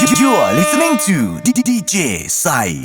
You are listening to DJ Sai.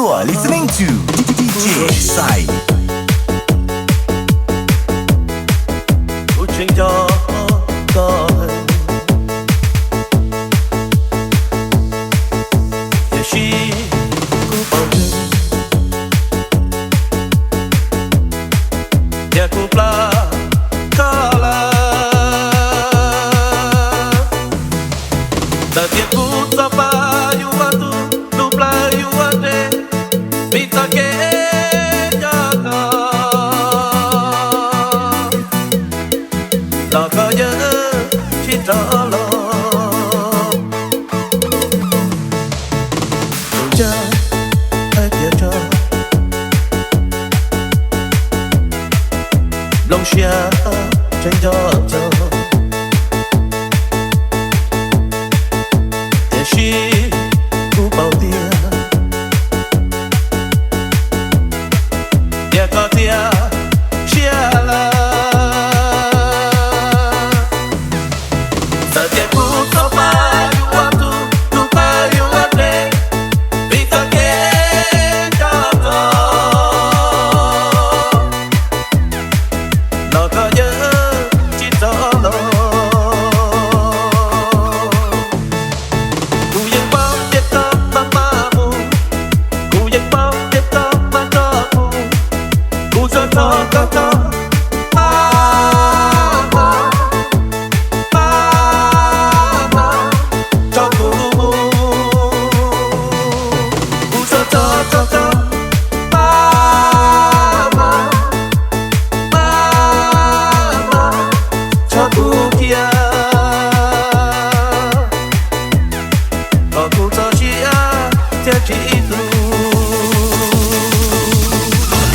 You are listening to DJ Sai. Chuyện cho có hình Để khi cũng bao trưng Để cũng là có là Đã tiết cũng cho ba yu ba tu Lúc là yu ba đê Vì ta kế cho ta Lo có nhớ chỉ trở lo Dù cha ai kia cho Lòng xia trên cho Để khi cũng bao tiền Để có tiền xia là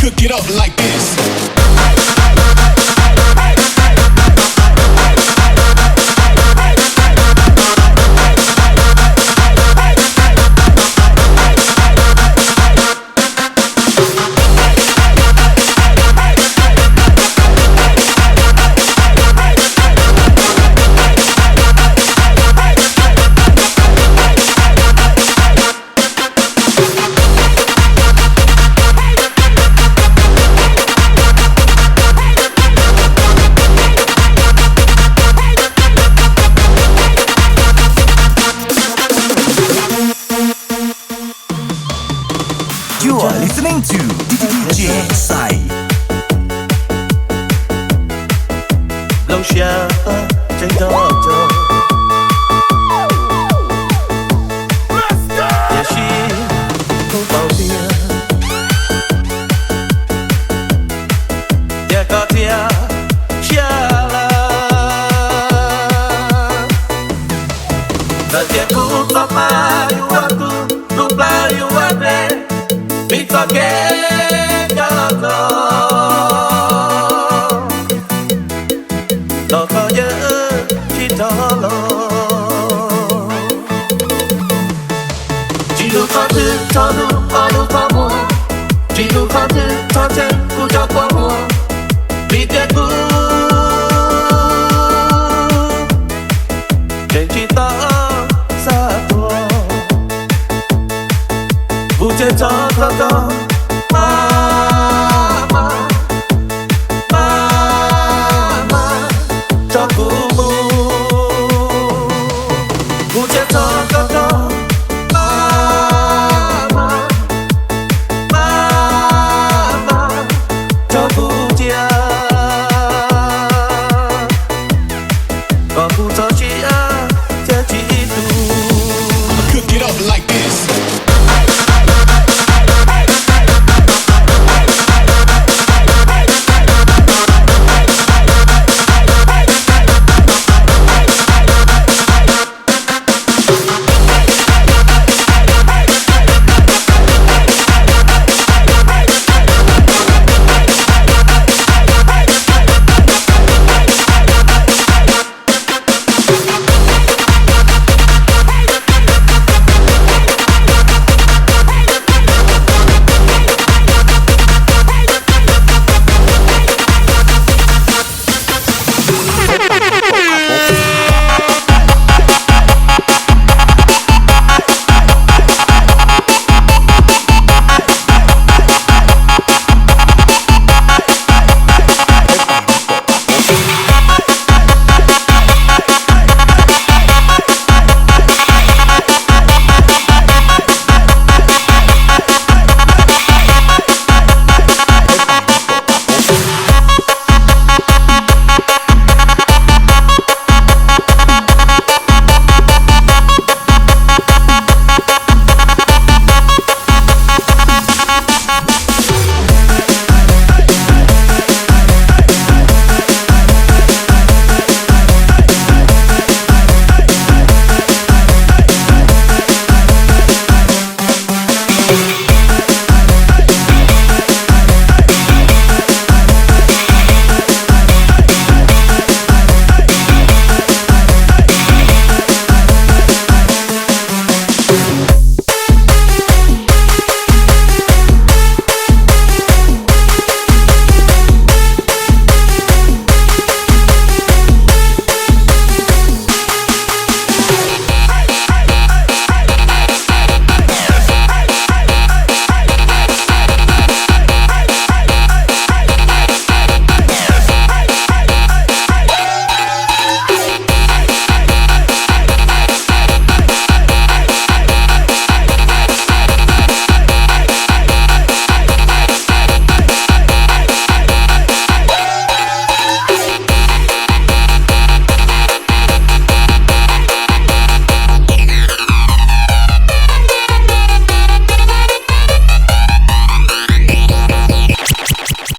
Cook it up like this. You are listening to DJ Sai. Lòng xia trên cho Để khi cũng bao tiền Để có tiền xia là Đã tiền cũng có ba yu ba tu Lúc là yu ba đê Vì ta kế cho ta Lo có nhớ chỉ cho lo Chỉ đủ có thứ cho đủ có đủ có mua Chỉ đủ có thứ cho chân cũng cho qua mua Vì tiền cũng